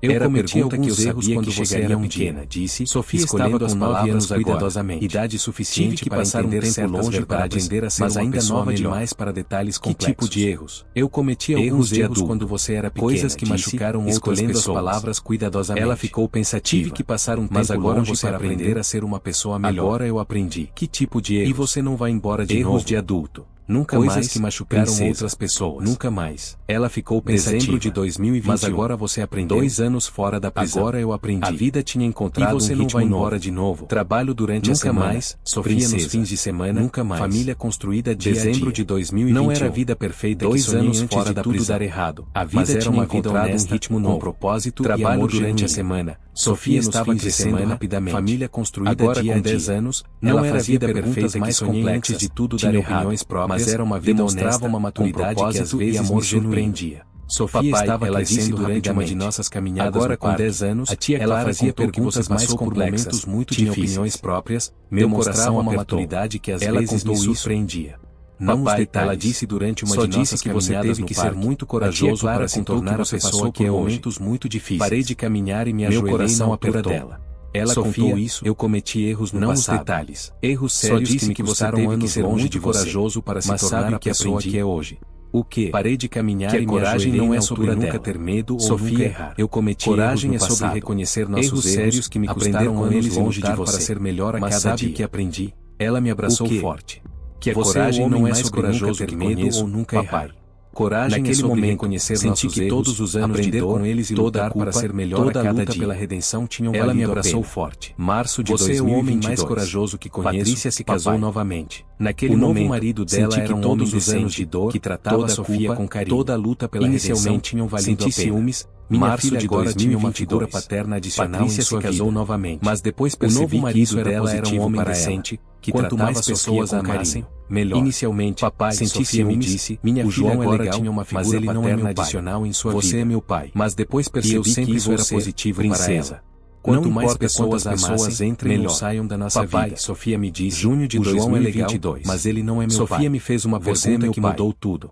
[SPEAKER 1] Eu cometi alguns erros quando você era pequena, disse. Sofia estava com 9 anos cuidadosamente. Idade suficiente para entender certas verdades, mas ainda nova demais para detalhes complexos. Que tipo de erros? Eu cometi alguns erros quando você era pequena, coisas que machucaram outras pessoas. As palavras cuidadosamente. Ela ficou pensativa. Tive que passar um tempo longe para aprender a ser uma pessoa melhor. Agora eu aprendi. Que tipo de erros? E você não vai embora de novo. Erros de adulto. Nunca coisas mais que machucaram outras pessoas. Nunca mais. Ela ficou pensativa. Dezembro de 2021. Mas agora você aprendeu. 2 anos fora da prisão. Agora eu aprendi. A vida tinha encontrado e você não vai embora de novo. Trabalho durante a semana. Mais. Sofia nos fins de semana. Nunca mais. Família construída dia Dezembro de 2021. Não era a vida perfeita. 2 anos fora da tudo dar errado. A vida era uma vida honesta, um ritmo novo. Propósito trabalho durante a semana. Sofia estava crescendo rapidamente. Família construída agora com 10 anos. Não era a vida perfeita mais complexas de tudo dar opiniões próprias. Mas era uma vida honesta, uma maturidade que às vezes me surpreendia. Sofia estava crescendo durante uma de nossas caminhadas. Agora com 10 anos, a tia ela fazia perguntas mais complexas, muito tinha opiniões próprias, demonstrava uma maturidade que às vezes me surpreendia. Não os detalhes. Ela disse durante uma de nossas caminhadas no parque. Ser muito corajoso para se tornar a pessoa que é hoje. Momentos muito difíceis. Parei de caminhar e me ajoelhei na altura dela. Ela Sofia, contou isso, eu cometi erros no passado. Os detalhes. Erros sérios que me custaram anos ser muito corajoso para se tornar a pessoa que é hoje. O que? Parei de caminhar e coragem não é sobre nunca ter medo ou nunca errar. Eu cometi coragem erros no passado. É sobre reconhecer nossos erros sérios que me custaram anos longe de você para ser melhor a cada dia. Que aprendi. Ela me abraçou forte. Que a coragem não é sobre corajoso ter medo ou nunca errar. Coragem naquele momento reconhecer nossos erros, todos os anos aprender de dor, com eles e lutar para ser melhor a cada dia. Pela redenção tinham ela me abraçou forte. Março de 2022. Você é o homem mais corajoso que conheço. Patrícia se casou novamente. Naquele momento, o marido dela era todos os anos de dor que tratava Sofia com carinho. Toda a luta pela redenção tinham valido a pena. Ciúmes. Minha filha agora tinha uma figura paterna adicional em sua vida. Se casou novamente. Mas depois percebi que isso dela era um homem decente, que quanto mais pessoas a amassem, melhor. Inicialmente, papai senti-se me disse, minha filha agora tinha uma figura paterna adicional em sua vida. Você é meu pai. Mas depois percebi que isso era positivo para ela. Quanto mais pessoas entrem ou saiam da nossa vida. Sofia me disse, junho de 2022, mas ele não é meu pai. Sofia me fez uma pergunta que mudou tudo.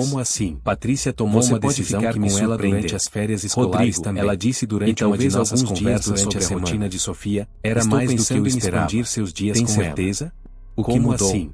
[SPEAKER 1] Como assim? Patrícia tomou uma decisão que me surpreendeu. Durante as férias escolares também. Ela disse durante uma de nossas conversas sobre a rotina de Sofia, era mais do que eu esperava. Expandir seus dias com certeza? O que mudou? Assim?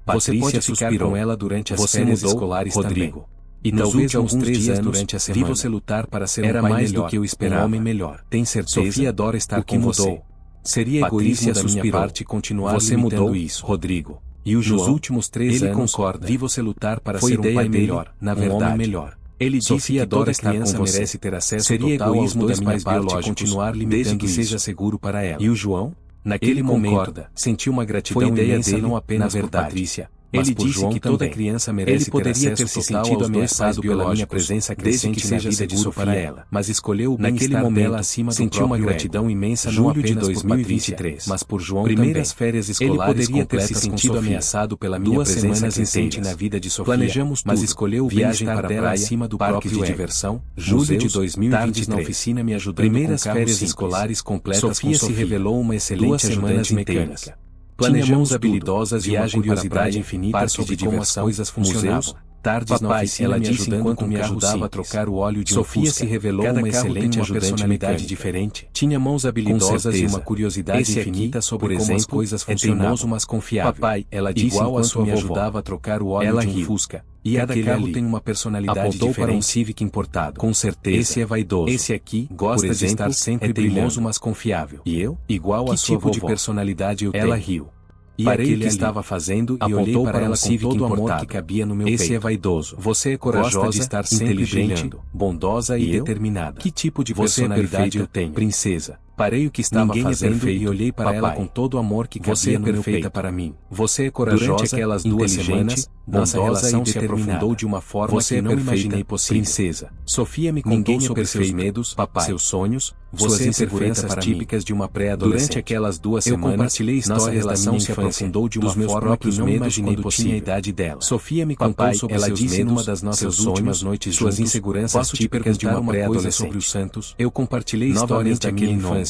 [SPEAKER 1] Você pode ficar com ela durante as férias escolares, Rodrigo. E nos últimos 3 anos, durante a semana, vi você lutar para ser um pai mais melhor, do que eu esperava. Um homem melhor. Tem certeza? Sofia adora estar com você. Seria egoísta da minha parte continuar limitando isso, Rodrigo. E o João, nos últimos 3 anos, concorda. Vi você lutar para ser um pai melhor, na verdade. Um homem melhor. Ele disse que toda criança merece ter acesso total aos dois pais biológicos, continuar limitando desde que seja seguro para ela. E o João? Naquele momento, senti uma gratidão imensa não apenas por Patrícia. Ele disse que toda criança merece ter acesso se sentido ameaçado pela minha presença crescente na vida de Sofia para ela, mas escolheu o bem-estar dela acima do próprio ego. Sentiu uma gratidão imensa não apenas por Patrícia, mas por João também. Primeiras férias escolares completas com Sofia, ameaçado pela minha presença crescente na vida de Sofia. Planejamos mas escolheu viagem para a praia acima do parque de diversão. Julho de 2023. Na oficina me ajudando primeiras férias escolares completas com Sofia. Se revelou uma excelente ajudante mecânica. Planejamos habilidosas e uma curiosidade infinita sobre como as coisas funcionavam. Tardes na oficina ela disse enquanto me ajudava a trocar o óleo de Sofia se revelou uma excelente personalidade diferente. Tinha mãos habilidosas e uma curiosidade infinita sobre como as coisas funcionavam. É teimoso, mas confiável. Papai, ela disse enquanto me ajudava a trocar o óleo de um Fusca. E cada carro tem uma personalidade apontou diferente. Para um Civic importado. Com certeza. Esse é vaidoso. Esse aqui gosta de estar sempre teimoso, mas confiável. E eu? Igual a sua vovó. Que tipo de personalidade eu tenho? Ela riu. E parei o que estava fazendo e olhei para ela com todo o amor que cabia no meu peito. Esse é vaidoso. Você é corajosa, de estar sempre brilhando, bondosa e determinada. Que tipo de personalidade eu tenho? Princesa. Parei o que estava fazendo e olhei para ela com todo o amor que cabia no meu peito para mim. Você é corajosa. Durante aquelas 2 semanas, nossa relação se aprofundou de uma forma que não imaginei possível. Princesa. Sofia me contou sobre seus medos, seus sonhos, suas inseguranças típicas de uma pré-adolescente. Durante aquelas 2 semanas, eu compartilhei histórias da minha infância, aprofundou de uma forma que não imaginei possível. Tinha a idade dela. Sofia me contou sobre seus medos, numa das nossas últimas noites suas inseguranças típicas de uma pré-adolescente. Sobre os santos, eu compartilhei histórias da minha infância.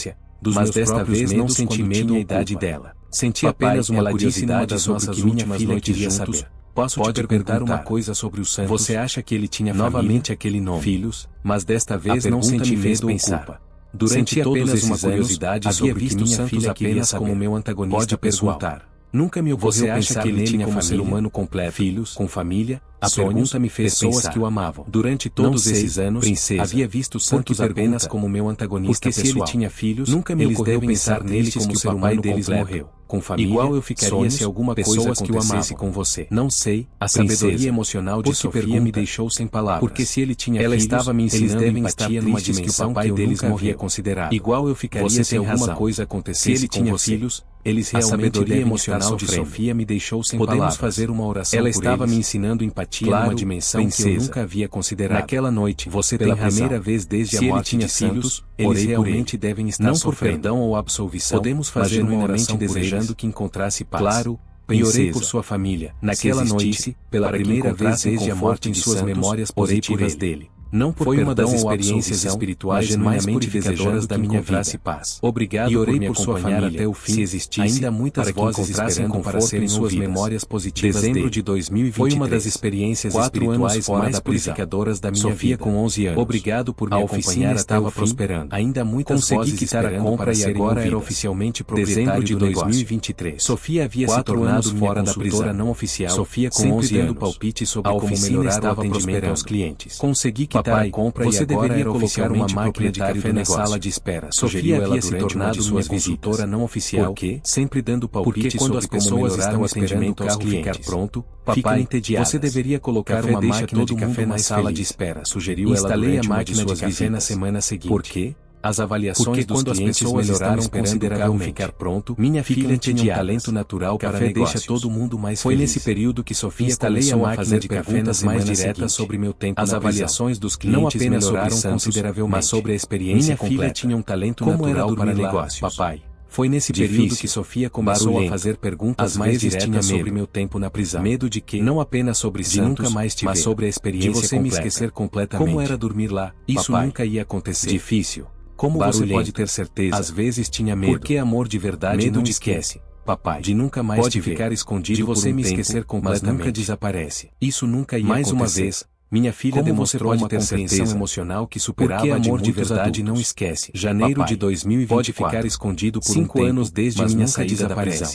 [SPEAKER 1] Mas desta vez não senti medo à idade dela. Senti apenas uma curiosidade sobre o que minha filha queria saber. Posso te perguntar uma coisa sobre os santos? Você acha que ele tinha novamente aquele nome? Filhos, mas desta vez não senti medo ou culpa. Durante todos esses anos, havia visto minha filha apenas como meu antagonista pessoal. Nunca me ocorreu pensar que ele tinha como ser humano completo, filhos, com família. A pergunta me fez pessoas que o amavam. Durante todos esses anos, havia visto santos apenas como meu antagonista pessoal. Porque se ele tinha filhos, nunca me ocorreu pensar nele como ser humano deles morreu. Com família, igual eu ficaria se alguma coisa acontecesse com você. Não sei, a sabedoria emocional de Sofia me deixou sem palavras. Porque se ele tinha filhos, estava me ensinando empatia numa dimensão que o pai deles não havia considerado. Igual eu ficaria se alguma coisa acontecesse se ele tinha filhos, eles realmente a sabedoria emocional de Sofia me deixou sem palavras. Podemos fazer uma oração por eles. Ela estava me ensinando empatia numa dimensão que eu nunca havia considerado. Naquela noite, você pela primeira vez desde a morte de santos, eles realmente devem estar sofrendo. Não por perdão ou absolvição, podemos fazer uma oração desejando que encontrasse paz. Claro, e orei por sua família. Naquela noite, pela primeira vez desde a morte em suas memórias positivas dele. Não por foi uma das experiências espirituais mais purificadoras da minha vida. Paz. Obrigado e orei por sua família até o fim. Se existisse, ainda muitas vozes esperando para serem suas memórias positivas. Dezembro de 2023 foi uma das experiências espirituais mais purificadoras da minha Sofia vida. Com 11 anos. Obrigado por me acompanhar estava prosperando. Ainda muitas vozes quitar a compra e agora era oficialmente proprietário de 2023. Sofia havia se tornado fora da prisão não oficial. Sofia com 11 anos. Palpite sobre como melhorar o atendimento aos clientes. Consegui que papai, compra você deveria colocar uma máquina de café na sala de espera. Sofia havia se tornado sua consultora não oficial. Por quê? Sempre dando palpites quando as pessoas estão esperando o carro ficar pronto, papai, entediadas. Você deveria colocar uma máquina de café na sala de espera. Sugeriu ela durante a máquina de café na semana seguinte. Por quê? As avaliações dos clientes melhoraram consideravelmente. Ficar pronto, minha filha tinha um talento natural para negócios. Deixa todo mundo mais feliz. Foi nesse período que Sofia começou a fazer perguntas mais diretas sobre meu tempo na prisão. As avaliações dos clientes não apenas melhoraram consideravelmente, mas sobre a experiência completa. Minha filha tinha um talento natural para negócios. Papai. Foi nesse período que Sofia começou a fazer perguntas mais diretas sobre meu tempo na prisão. Medo de que, não apenas sobre Santos, nunca mais te mas sobre a experiência de você completa. Me esquecer completamente. Como era dormir lá? Isso nunca ia acontecer. Difícil. Como você pode ter certeza? Às vezes tinha medo. Porque amor de verdade medo não esquece. Papai, de nunca mais pode ficar escondido de você por um me esquecer completamente. Mas nunca desaparece. Isso nunca ia mais acontecer. Mais uma vez, minha filha como demonstrou uma compreensão emocional que superava porque amor de verdade adultos. Não esquece. Janeiro papai, de 2024 pode ficar escondido por 5 anos desde minha saída da prisão.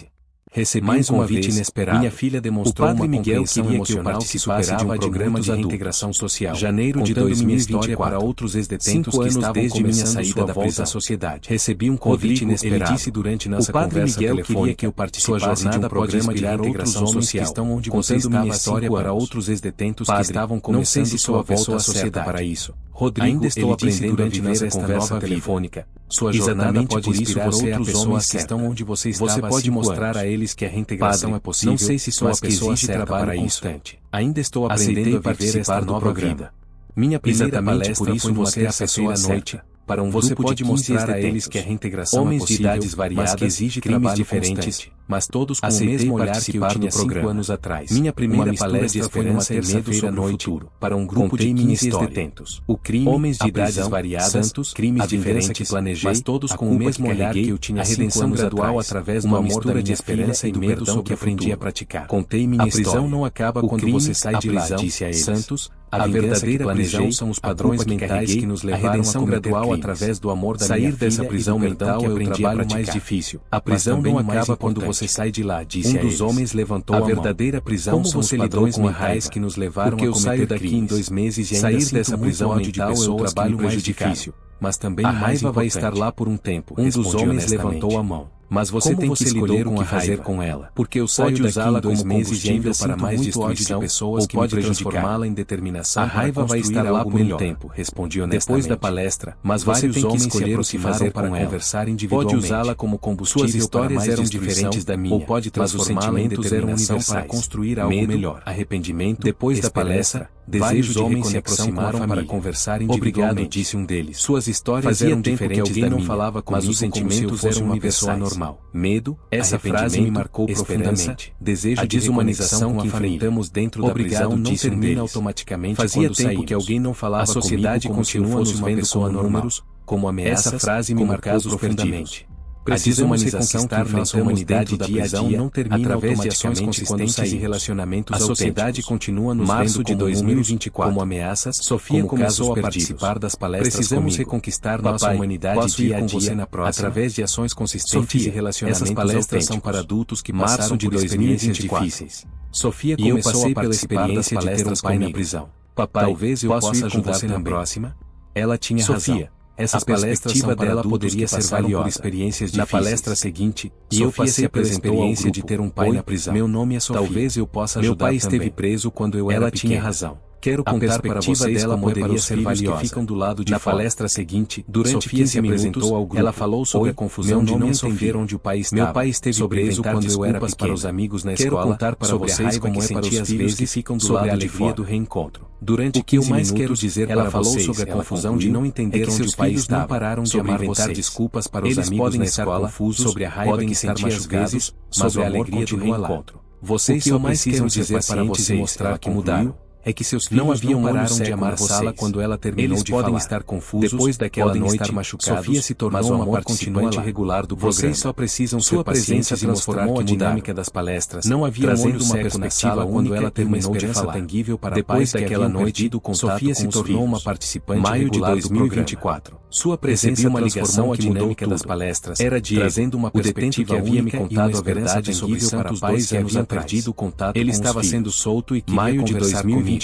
[SPEAKER 1] Recebi mais uma convite inesperado. Minha filha demonstrou uma compreensão emocional que superava de um programa de integração social. Janeiro de 2024 para outros ex-detentos que estavam desde minha saída da volta à sociedade. Recebi um convite inesperado. Ele disse durante nossa conversa telefônica que eu participasse de um programa de integração social que estão onde contando minha história para outros ex-detentos que estavam começando sua volta à sociedade. Para isso, Rodrigo, ainda estou aprendendo durante nossa conversa telefônica. Sua jornada pode inspirar outros homens que estão onde você estava. Você pode mostrar a eles que a reintegração é possível. Não sei se sou a pessoa certa para isso. Ainda estou aprendendo a viver esta nova vida. Minha primeira palestra foi numa terça-feira à noite. Para um você pode mostrar a eles que a reintegração homens é possível, de idades variadas, mas que exige crimes diferentes, mas todos com o mesmo olhar que eu tinha 5 anos atrás. Minha primeira palestra foi numa terça-feira à noite, para um grupo de 15 detentos. O crime, homens de idades variadas, santos, crimes diferentes que planejei, mas todos com o mesmo olhar que eu tinha 5 anos gradual através do amor da minha esperança e do medo que aprendi a praticar. Contei minha história. A prisão não acaba quando você sai de lá, disse a eles. Santos, a verdadeira prisão são os padrões mentais que nos levaram a redenção gradual através do amor da sair dessa prisão mental é o trabalho mais difícil. A prisão não acaba quando você sai de lá, disse um dos homens levantou a verdadeira prisão são os padrões mentais que nos levaram a cometer crimes. Porque eu saio daqui em 2 meses e ainda sair dessa prisão mental é o trabalho mais difícil. Mas também a raiva vai estar lá por um tempo. Um dos homens levantou a mão. Mas você tem que escolher o que fazer com ela. Porque eu saio daqui em 2 meses e ainda para mais destruição de pessoas ou pode transformá-la em determinação. A raiva vai estar lá por um tempo, respondi honestamente. Depois da palestra, mas você tem que escolher o que fazer para conversar individualmente. Pode usá-la como combustível. Suas histórias eram diferentes da minha, ou pode transformá-la em determinação para construir algo melhor. Arrependimento. Depois da palestra, desejos de homens se aproximaram para conversar individualmente. Obrigado, disse um deles. Suas histórias eram diferentes da minha, falava comigo, mas os sentimentos eram universais. Medo, essa frase me marcou profundamente. Desejo de desumanização que enfrentamos dentro da prisão não termina automaticamente. Fazia tempo que alguém não falava comigo. A sociedade continua nos vendo como números, como ameaças. Essa frase me marcou profundamente. Precisamos reconquistar nossa humanidade dia a dia, não termina através de ações consistentes e relacionamentos autênticos. A sociedade continua nos vendo como 2024 como ameaças. Sofia começou a participar das palestras. Precisamos reconquistar nossa humanidade dia a dia através de ações consistentes e relacionamentos autênticos. Essas palestras são para adultos que passaram de 2024 difíceis. Sofia começou a participar das palestras pai na prisão. Papai, talvez eu possa ajudar você na próxima? Ela tinha razão. Essa perspectiva dela poderia ser valiosa por experiências difíceis. Na palestra seguinte, eu passei pela experiência de ter um pai na prisão. Meu nome é Sofia. Talvez eu possa ajudar. Meu pai esteve preso quando eu era pequena. Ela tinha razão. Quero contar para vocês como poderia ser valiosa. Que ficam do lado de na palestra seguinte, durante 15 minutos, ao grupo, ela falou sobre a confusão de não entender onde o pai estava. Meu pai esteve preso quando eu era pequena. Para os amigos na escola. Quero contar para vocês como é para os filhos que ficam do lado de fora. Do reencontro. Durante 15 minutos, ela falou sobre a confusão de não entender onde o pai estava. Não pararam de inventar desculpas para os amigos na escola sobre a raiva que sentia às vezes, mas a alegria do reencontro. Vocês só precisam dizer para você mostrar que mudaram. É que seus filhos não haviam pararam de amar vocês. Quando ela terminou eles de podem falar. Estar confusos, depois daquela noite, Sofia se tornou uma participante regular do programa. Vocês só precisam sua presença transformou a dinâmica das palestras. Não havia trazendo uma perspectiva quando ela terminou de falar. Tangível para depois daquela noite, Sofia se tornou uma participante maio de 2024. Sua presença uma ligação à dinâmica das palestras. Era Diego, trazendo uma perspectiva que havia me contado a verdade sobre Santos 2 anos perdido o contato. Ele estava sendo solto e maio de 2024.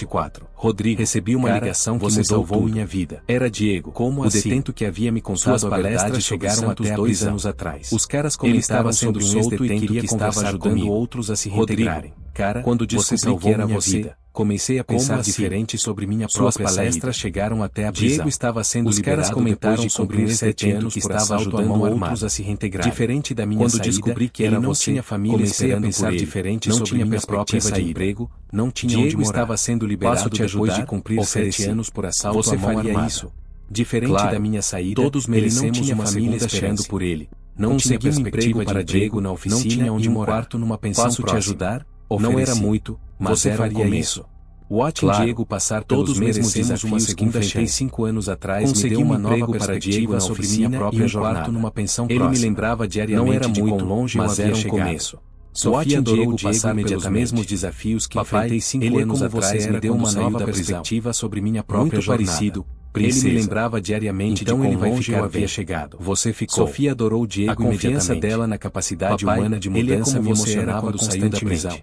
[SPEAKER 1] Rodrigo, recebi uma ligação que você salvou minha vida. Era Diego, como o detento que havia me contado suas palestras chegaram até 2 anos atrás. Os caras comentavam sobre um solto e queria que estava ajudando outros a se reintegrarem. Cara, quando descobri que era você, comecei a pensar diferente sobre minha própria palestras chegaram até a prisão. Diego estava sendo liberado. Os caras comentaram sobre 7 anos que estava ajudando outros a se reintegrar. Diferente da minha saída, descobri que era não tinha família, comecei a pensar diferente não sobre minha perspectiva de emprego, não tinha onde morar. Estava sendo liberado depois de cumprir 7 anos por assalto à mão armada. Você faria isso? Diferente da minha saída, todos merecemos uma família esperando por ele. Não tinha perspectiva para Diego na oficina, não tinha onde morar. Quarto numa pensão próxima. Te ajudar? Não era muito, mas você faria isso. Watching Diego passar todos mesmos desafios uma segunda chance. 5 anos atrás consegui uma nova perspectiva sobre minha própria jornada. Numa pensão ele próxima. Me lembrava diariamente não era muito longe, mas era um começo. Sofia adorou passar pelos mesmos desafios que enfrentei 5 anos atrás me deu uma nova perspectiva sobre minha própria jornada. Parecido. Princesa. Ele me lembrava diariamente então de quão longe eu havia chegado. Você ficou. Sofia adorou Diego a confiança dela na capacidade humana de mudança me emocionava quando saiu da prisão.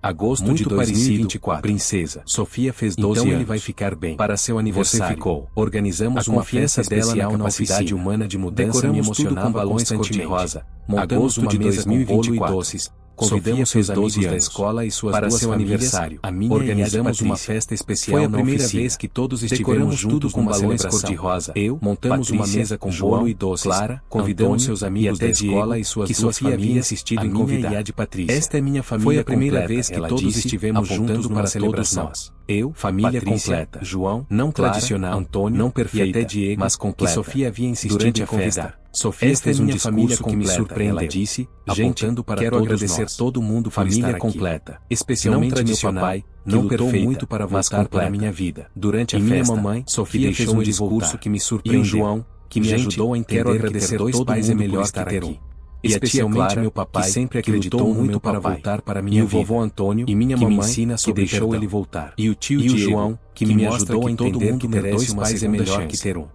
[SPEAKER 1] Agosto muito de 2024. Princesa. Sofia fez 12 anos. Ele vai ficar bem. Para seu aniversário. Você ficou. Organizamos uma festa especial na capacidade humana de mudança me emocionava com balões cor-de-rosa. Montamos uma mesa com bolo e doces. Convidamos seus amigos da escola e suas duas famílias aniversário. A minha organizamos uma festa especial. Foi a primeira vez que todos estivemos juntos com balões cor-de-rosa. Montamos uma mesa com bolo e doces. Clara, convidamos seus amigos da escola e suas duas famílias insistido em convidar. A de Patrícia. Esta é minha família. Foi a primeira vez que todos estivemos juntos para celebração. Eu, família completa. João, não tradicional. Antônio, não perfeita. E até Diego, mas completa. Que Sofia havia insistido em convidar. Sofia fez um discurso que me surpreendeu. Ela disse, apontando para quero agradecer todo mundo por estar aqui. Completa, especialmente meu papai, que não lutou muito para voltar para a minha vida. Durante a festa, minha mamãe, Sofia fez um discurso que me surpreendeu. E o João, que me ajudou a entender que ter dois pais é melhor que ter um. Especialmente meu papai, que sempre acreditou muito para voltar para minha vida. E o vovô Antônio, e minha mamãe, ensina sobre que deixou ele voltar. E o tio João, que me ajudou a entender que ter dois pais é melhor que ter um.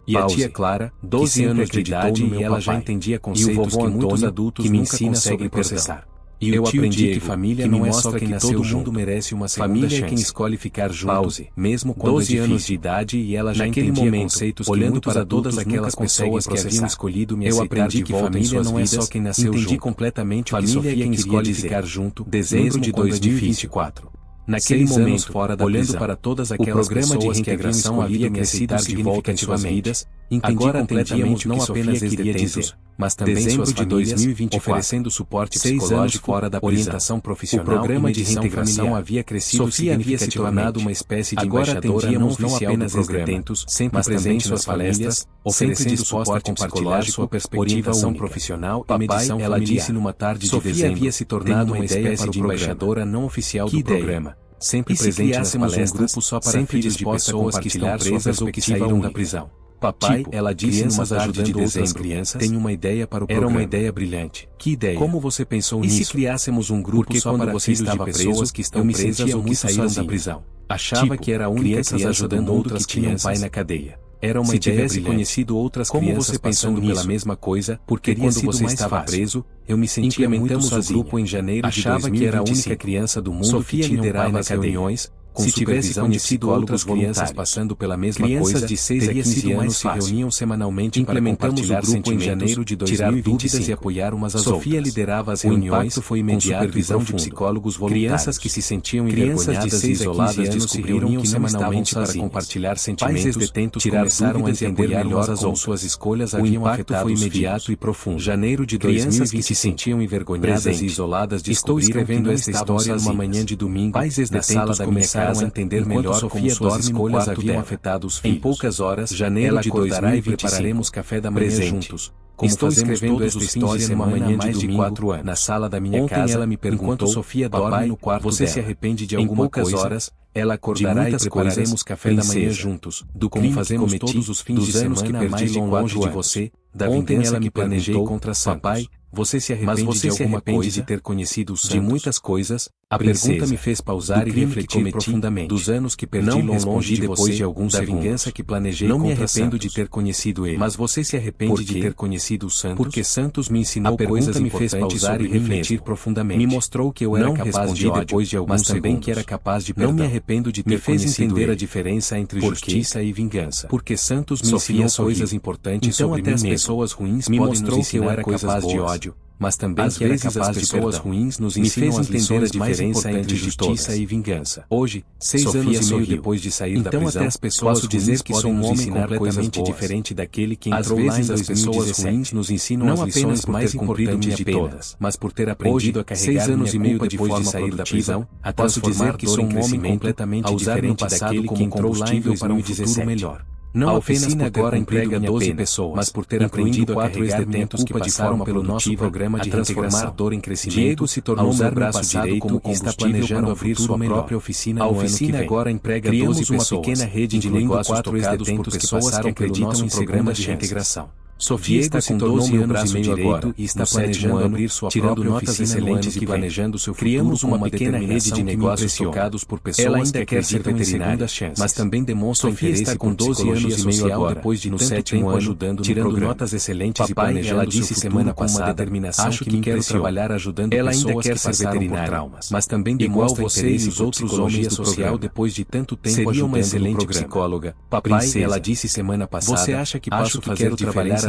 [SPEAKER 1] E a tia Clara, 12 anos de idade e ela já entendia conceitos que muitos adultos que me ensina sobre processar. E eu aprendi que família não é só quem nasceu junto. Todo mundo merece uma segunda chance. Família é quem escolhe ficar junto, mesmo com 12 anos de idade e ela já entendia conceitos que olhando para todas aquelas pessoas que haviam escolhido me aceitar. Eu aprendi que família não é só quem nasceu junto. Entendi completamente o que Sofia queria ficar junto. Dezembro de 2024. Naquele momento, fora da olhando prisão, para todas aquelas pessoas que haviam escolhido me aceitar de volta em suas vidas, agora entendíamos não apenas ex-detentos, mas também suas famílias, 2024, oferecendo suporte psicológico, fora da orientação profissional. O programa de reintegração havia crescido. Sofia havia se tornado uma espécie de embaixadora não apenas ex-detentos, sempre presente suas palestras, oferecendo suporte psicológico, orientação profissional e medição familiar. Ela disse numa tarde de dezembro, havia se tornado uma espécie de embaixadora não oficial do programa. Sempre presente nas palestras, um grupo só para filhos de pessoas que estão presas ou que saíram da prisão. Papai, ela disse numa tarde de dezembro, crianças, tem uma ideia para o programa. Era uma ideia brilhante. Que ideia? Como você pensou nisso? E se criássemos um grupo só para filhos de pessoas que estão presas ou que saíram da prisão? Achava que era a única criança ajudando outras que tinham um pai na cadeia. Era uma ideia brilhante. Conhecido outras crianças você passando pela mesma coisa, porque quando você estava preso, eu me sentia muito sozinho. O grupo em janeiro de 2025. Que era a única criança do mundo Sofia que liderava as reuniões. Se tivesse conhecido outras crianças passando pela mesma coisa, de 6 a 15 anos se reuniam semanalmente para compartilhar sentimentos, em janeiro de 2025, tirar dúvidas e apoiar umas às outras. Sofia liderava as reuniões, foi imediato, com supervisão de psicólogos voluntários. Crianças que se sentiam envergonhadas e isoladas descobriram que semanalmente para compartilhar sentimentos, pais detentos começaram a entender melhor como suas escolhas haviam afetado foi imediato e profundo. Janeiro de 2025, crianças que se sentiam envergonhadas e isoladas descobriram que não estavam sozinhas. Uma manhã de domingo, pais detentos começaram a entender melhor Sofia como suas escolhas haviam afetado os filhos. Em poucas horas, janeiro de 2025, prepararemos café da manhã juntos. Como estou escrevendo esta história numa manhã de domingo, 4 anos, na sala da minha casa, ela me perguntou, enquanto Sofia dorme no quarto você dela. Se arrepende de alguma coisa? Em poucas horas, ela acordará e prepararemos café da manhã juntos. Do como fazemos todos os fins de semana que perdi longe de você, da vingança que planejei contra Papai. Você se arrepende de alguma coisa de ter conhecido os santos? De muitas coisas. A pergunta me fez pausar e refletir profundamente. Dos anos que perdi longe de depois de alguns segundos. Da vingança que planejei contra Santos. Não me arrependo de ter conhecido ele. Mas você se arrepende de ter conhecido os santos? Porque Santos me ensinou coisas me fez pausar e refletir profundamente. Me mostrou que eu era capaz de ódio, depois de alguns segundos. Mas também que era capaz de perdão. Não me arrependo de ter me fez entender a diferença entre justiça e vingança. Porque Santos me ensinou coisas importantes sobre mim mesmo. Então até as pessoas ruins me mostrou que eu era capaz de ódio. Mas também às vezes as pessoas ruins nos ensinam a entender a diferença entre justiça e vingança. Hoje, 6 anos e meio depois de sair da prisão, até as pessoas dizer que sou um homem completamente diferente daquele que entrou lá em 2017. Às vezes as pessoas ruins nos ensinam as lições mais importantes de todas, mas por ter aprendido a carregar 6 anos e meio depois de sair da prisão, posso dizer que sou um homem completamente diferente daquele que entrou lá em 2017. Melhor. Não apenas agora emprega 12 pessoas, mas por ter aprendido 4 ex-detentos que passaram pelo nosso programa de transformar dor em crescimento. Diego se tornou meu braço direito como e está planejando abrir sua própria oficina no ano que vem. Agora emprega 12 pessoas, uma pequena rede de negócios 4 ex-detentos que passaram pelo nosso programa de reintegração. Sofia está com 12 anos e meio agora e está planejando abrir sua própria oficina excelentes e planejando seu futuro. Criamos uma pequena rede de negócios tocados por pessoas ela ainda quer ser veterinária, mas também demonstra interesse com 12 anos e meio agora, depois de no 7º ano ajudando tirando notas excelentes e planejando ela disse semana passada, acho que quero trabalhar ajudando ela pessoas que passaram por traumas, mas também demonstra interesse os outros homens social depois de tanto tempo ajudando uma excelente psicóloga. Papai, ela disse semana passada, você acha que posso fazer trabalhar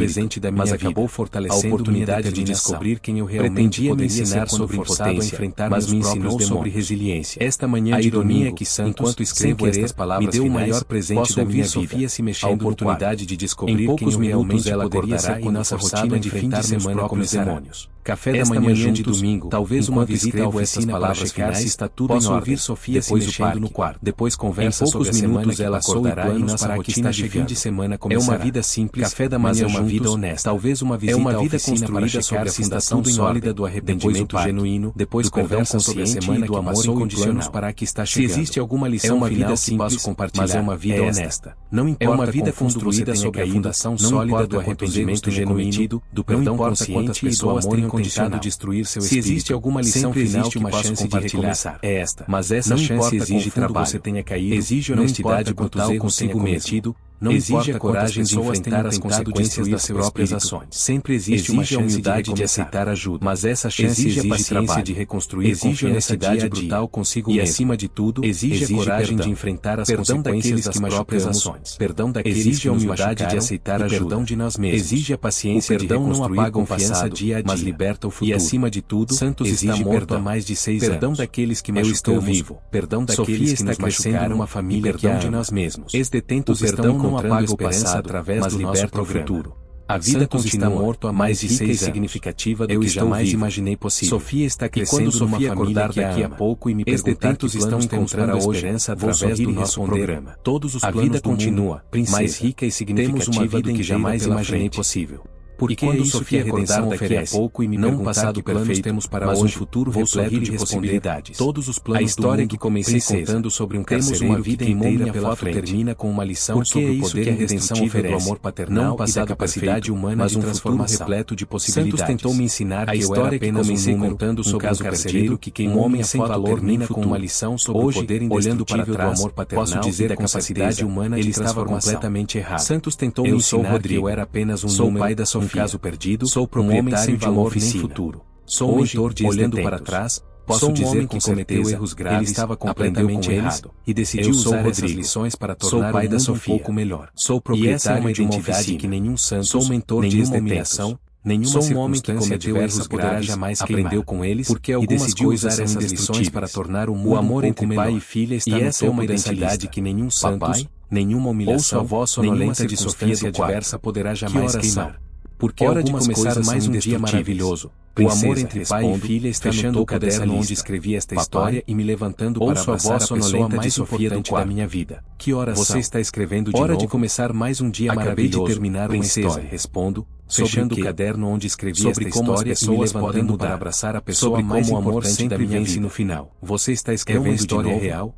[SPEAKER 1] presente da minha vida, mas acabou fortalecendo a oportunidade de descobrir quem eu realmente poderia ser sobre impotência, mas me ensinou sobre resiliência. Esta manhã de domingo é que Santos, enquanto escrevo estas palavras, me deu o maior presente da minha vida, a oportunidade de descobrir quem eu realmente poderia ser quando nossa rotina de fim de semana começará. Café da manhã de domingo, talvez uma visita à oficina para checar se está tudo em ordem. Sofia depois se mexendo no quarto. Depois conversa sobre a semana que ela acordará e nossa rotina de fim de semana começará. É uma vida simples, café da manhã é uma vida honesta. Talvez uma visita à oficina para checar se está tudo sólida do arrependimento genuíno. Depois conversa sobre a semana do amor incondicional para que está chegando. Se existe alguma lição final que posso compartilhar, mas é uma vida honesta. Não importa, é uma vida construída sobre a fundação sólida do arrependimento genuíno, do perdão consciente e do amor incondicional. Destruir seu espírito. Se existe alguma lição final que uma chance de recomeçar, é esta. Mas essa chance exige trabalho, você tenha caído, exige honestidade brutal consigo mesmo. Não exige a coragem de enfrentar as consequências das próprias ações. Sempre existe uma humildade de aceitar ajuda. Mas essa chance exige a paciência de reconstruir, exige honestidade brutal consigo mesmo. E acima de tudo, exige a coragem de enfrentar as consequências das próprias ações. Perdão daqueles que nos machucaram, de aceitar ajuda. Perdão de nós mesmos. Exige a paciência de reconstruir, não apaga o passado dia a dia, mas liberta o futuro. E acima de tudo, Santos está morto há mais de 6 anos. Perdão daqueles que machucamos. Eu estou vivo. Perdão daqueles que nos machucaram, uma família que ama. Perdão de nós mesmos. Ex-detentos estão não apaga o passado através do nosso futuro. A vida continua morto há mais de 6 anos. Significativa do que jamais imaginei possível. Sofia está crescendo numa família que daqui a pouco e me perguntar que estão encontrando esperança através do nosso programa. Todos os planos do mundo, mais rica e significativa do que jamais imaginei possível. Porque quando Sofia recordar daqui a pouco e me não passado que planos temos para hoje, um futuro repleto de possibilidades. Todos os planos. A história que comecei contando sobre um carcereiro que queimou minha foto termina com uma lição sobre o poder e redenção do amor paternal e da capacidade humana de transformação repleto de possibilidades. Santos tentou me ensinar que eu era apenas um número, contando sobre um carcereiro que queimou minha sem valor termina com uma lição sobre o poder indestrutível do amor paternal posso dizer e da capacidade humana de transformação. Ele estava completamente errado. Santos tentou me ensinar que eu era apenas um número, pai da Sofia. Caso perdido, sou proprietário de valor nem futuro. Sou hoje, mentor de olhando para trás, posso dizer que cometeu erros graves, ele estava completamente errado e decidiu usar essas lições para tornar o mundo um pouco melhor. Sou proprietário de uma identidade que nenhum santo, sou mentor de humilhação, nenhuma sou um homem que cometeu erros graves, jamais aprendeu com eles, porque algumas coisas usar essas lições para tornar o mundo amor entre pai e filha está e essa é uma identidade que nenhum santo, nenhuma humilhação, nenhuma de Sofia adversa poderá jamais queimar. Porque hora de começar mais um dia maravilhoso. O amor entre pai e filha está fechando o caderno onde escrevi esta história e me levantando para abraçar a pessoa mais importante da minha vida. Que horas você está escrevendo de novo? Hora de começar mais um dia maravilhoso. Acabei de terminar uma história. Respondo, fechando o caderno onde escrevi esta história e me levantando para abraçar a pessoa mais importante da minha vida. No final. Você está escrevendo uma história real?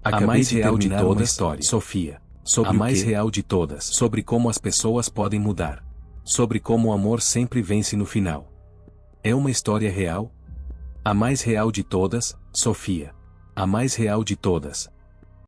[SPEAKER 1] A mais real de todas, Sofia. Sobre a mais real de todas. Sobre como as pessoas podem mudar. Sobre como o amor sempre vence no final. É uma história real? A mais real de todas, Sofia. A mais real de todas.